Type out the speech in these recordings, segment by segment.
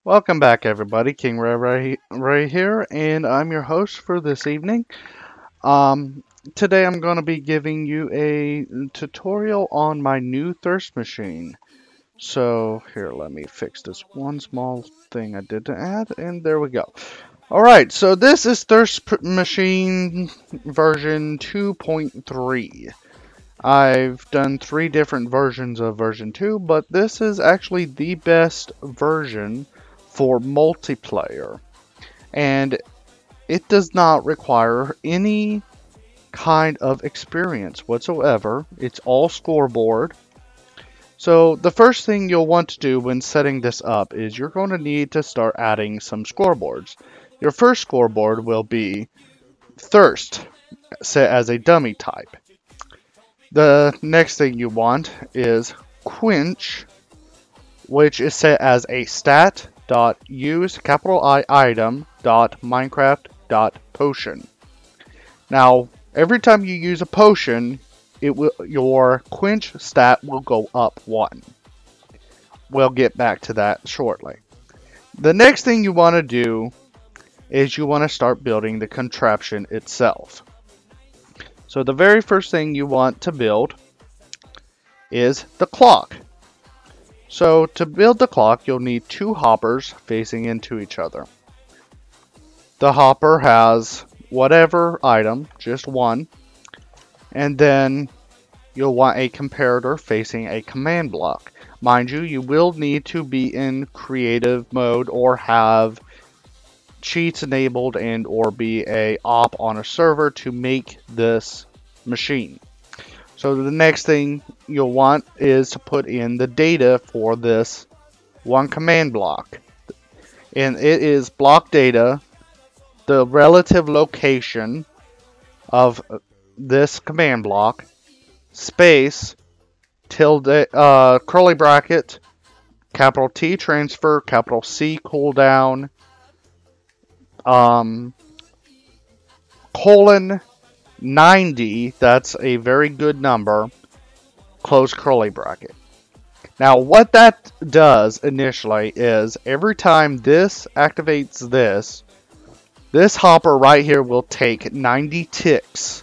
Welcome back, everybody. King Ray here, and I'm your host for this evening. Um, Today I'm going to be giving you a tutorial on my new thirst machine. So here, let me fix this one small thing I did to add, and there we go. Alright, so this is Machine version 2.3. I've done 3 different versions of version 2, but this is actually the best version for multiplayer. And it does not require any kind of experience whatsoever. It's all scoreboard. So the first thing you'll want to do when setting this up is you're going to need to start adding some scoreboards. Your first scoreboard will be thirst, set as a dummy type. The next thing you want is quench, which is set as a stat.use capital I item .minecraft.potion. Now, every time you use a potion, your quench stat will go up 1. We'll get back to that shortly. The next thing you want to do is you want to start building the contraption itself. So the very first thing you want to build is the clock. So to build the clock, you'll need 2 hoppers facing into each other. The hopper has whatever item, just one, and then you'll want a comparator facing a command block. Mind you, you will need to be in creative mode or have cheats enabled and or be a op on a server to make this machine. So the next thing you'll want is to put in the data for this one command block. And it is block data, the relative location of this command block, space, tilde, curly bracket, capital T transfer, capital C cooldown, colon 90, that's a very good number, close curly bracket. Now what that does initially is every time this activates this hopper right here will take 90 ticks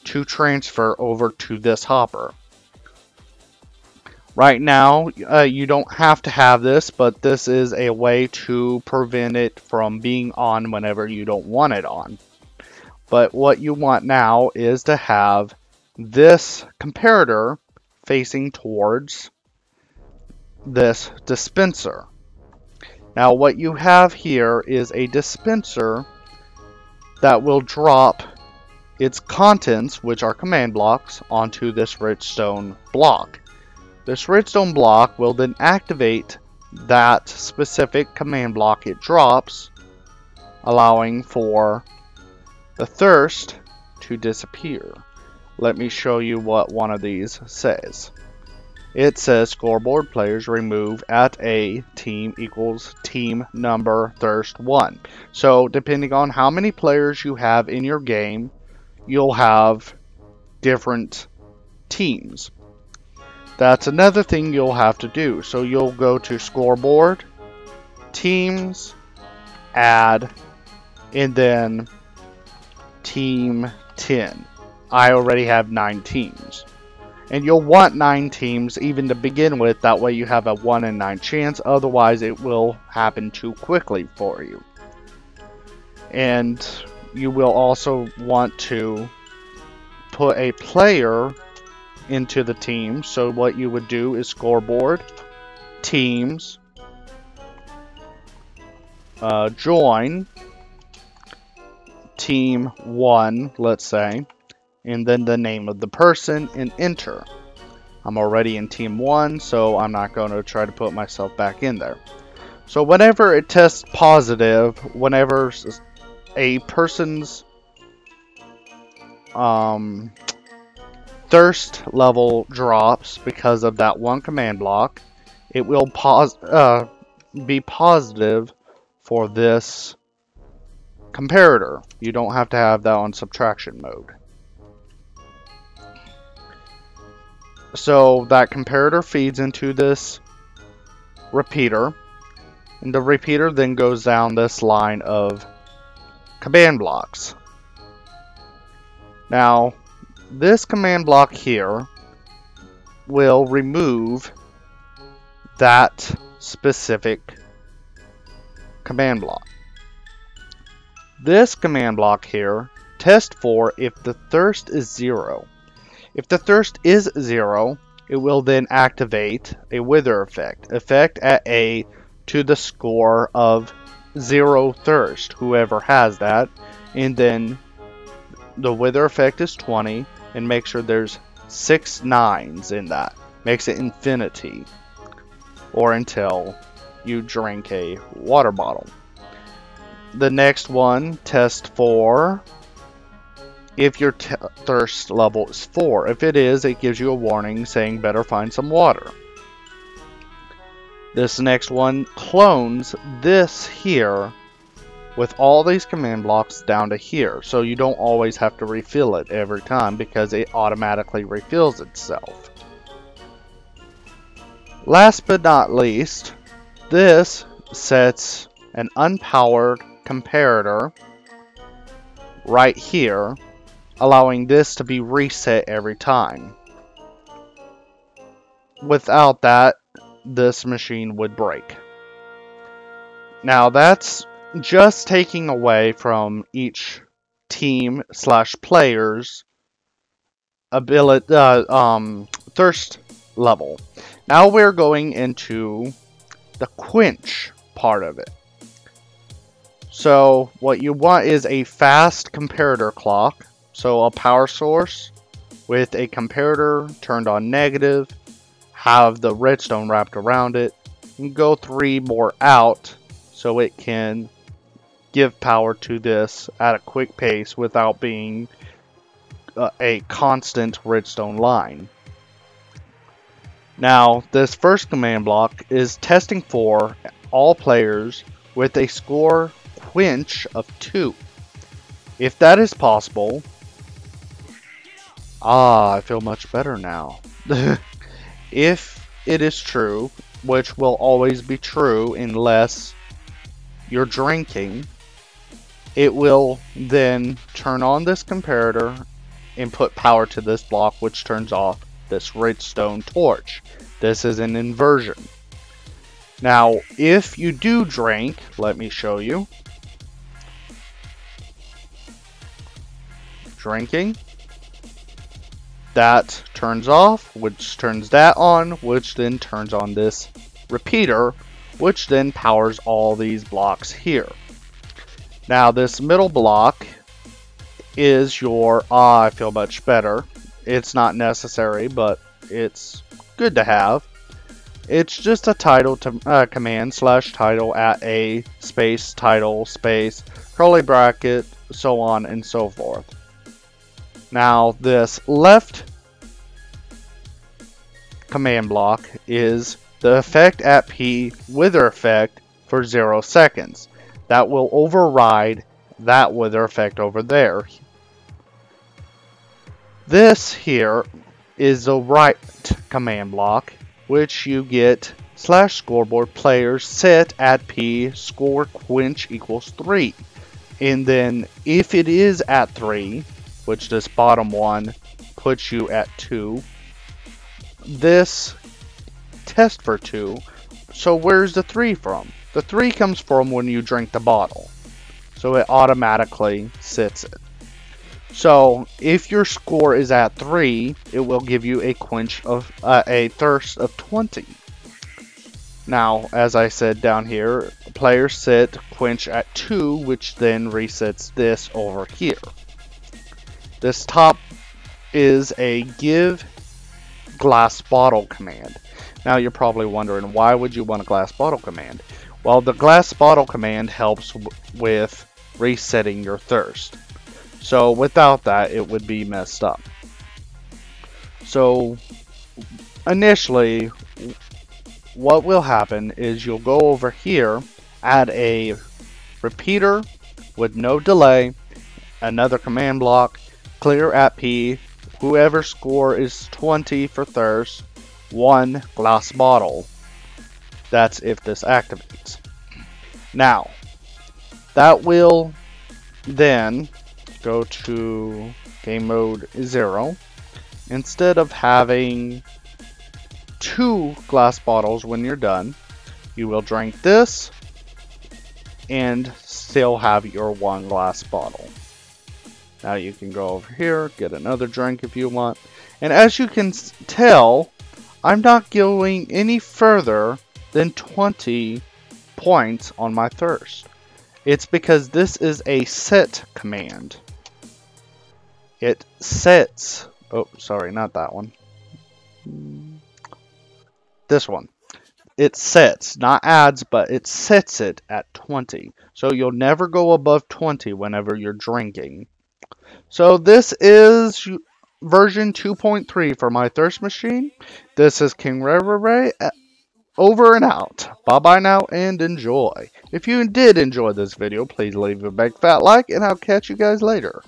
to transfer over to this hopper. Right now, you don't have to have this, but this is a way to prevent it from being on whenever you don't want it on. But what you want now is to have this comparator facing towards this dispenser. Now what you have here is a dispenser that will drop its contents, which are command blocks, onto this redstone block. This redstone block will then activate that specific command block it drops, allowing for the thirst to disappear. Let me show you what one of these says. It says scoreboard players remove at a team equals team number thirst 1. So depending on how many players you have in your game, you'll have different teams. That's another thing you'll have to do. So you'll go to scoreboard, teams, add, and then team 10. I already have 9 teams. And you'll want 9 teams even to begin with, that way you have a 1 in 9 chance, otherwise it will happen too quickly for you. And you will also want to put a player into the team, so what you would do is scoreboard, teams, join, team 1, let's say, and then the name of the person and enter. I'm already in team 1, so I'm not going to try to put myself back in there. So whenever it tests positive, whenever a person's thirst level drops because of that one command block, it will be positive for this comparator. You don't have to have that on subtraction mode. So that comparator feeds into this repeater, And the repeater then goes down this line of command blocks. Now, this command block here will remove that specific command block. This command block here tests for if the thirst is 0. If the thirst is 0, it will then activate a wither effect. Effect at A to the score of 0 thirst, whoever has that. And then the wither effect is 20, and make sure there's 6 9s in that. Makes it infinity, or until you drink a water bottle. The next one tests for if your thirst level is 4. If it is, it gives you a warning saying better find some water. This next one clones this here with all these command blocks down to here, so you don't always have to refill it every time because it automatically refills itself. Last but not least, this sets an unpowered comparator right here, allowing this to be reset every time. Without that, this machine would break. Now that's just taking away from each team / player's ability, thirst level. Now we're going into the quench part of it. So what you want is a fast comparator clock. So a power source with a comparator turned on negative, have the redstone wrapped around it, and go 3 more out so it can give power to this at a quick pace without being a constant redstone line. Now, this first command block is testing for all players with a score quench of 2. If that is possible, I feel much better now. If it is true, which will always be true unless you're drinking, it will then turn on this comparator and put power to this block, which turns off this redstone torch. This is an inversion. Now, if you do drink, let me show you. Drinking. That turns off, which turns that on, which then turns on this repeater, which then powers all these blocks here. Now this middle block is your, I feel much better. It's not necessary, but it's good to have. It's just a title to command / title at A space title space curly bracket, so on and so forth. Now this left command block is the effect at P wither effect for 0 seconds. That will override that wither effect over there. This here is the right command block, which you get / scoreboard players set at P score quench equals 3. And then if it is at 3, which this bottom one puts you at 2, this test for 2. So where's the 3 from? The 3 comes from when you drink the bottle. So it automatically sets it. So if your score is at 3, it will give you a quench of a thirst of 20. Now, as I said down here, players set quench at 2, which then resets this over here. This top is a give glass bottle command. Now you're probably wondering, why would you want a glass bottle command? Well, the glass bottle command helps with resetting your thirst. So without that, it would be messed up. So initially, what will happen is you'll go over here, add a repeater with no delay, another command block, clear at P, whoever score is 20 for thirst, 1 glass bottle. That's if this activates. Now, that will then go to game mode 0. Instead of having 2 glass bottles when you're done, you will drink this and still have your 1 glass bottle. Now you can go over here, get another drink if you want. And as you can tell, I'm not going any further than 20 points on my thirst. It's because this is a set command. It sets, oh sorry, not that one. This one. It sets, not adds, but it sets it at 20. So you'll never go above 20 whenever you're drinking. So this is version 2.3 for my thirst machine. This is King Ray over and out. Bye bye now and enjoy. If you did enjoy this video, please leave a big fat like and I'll catch you guys later.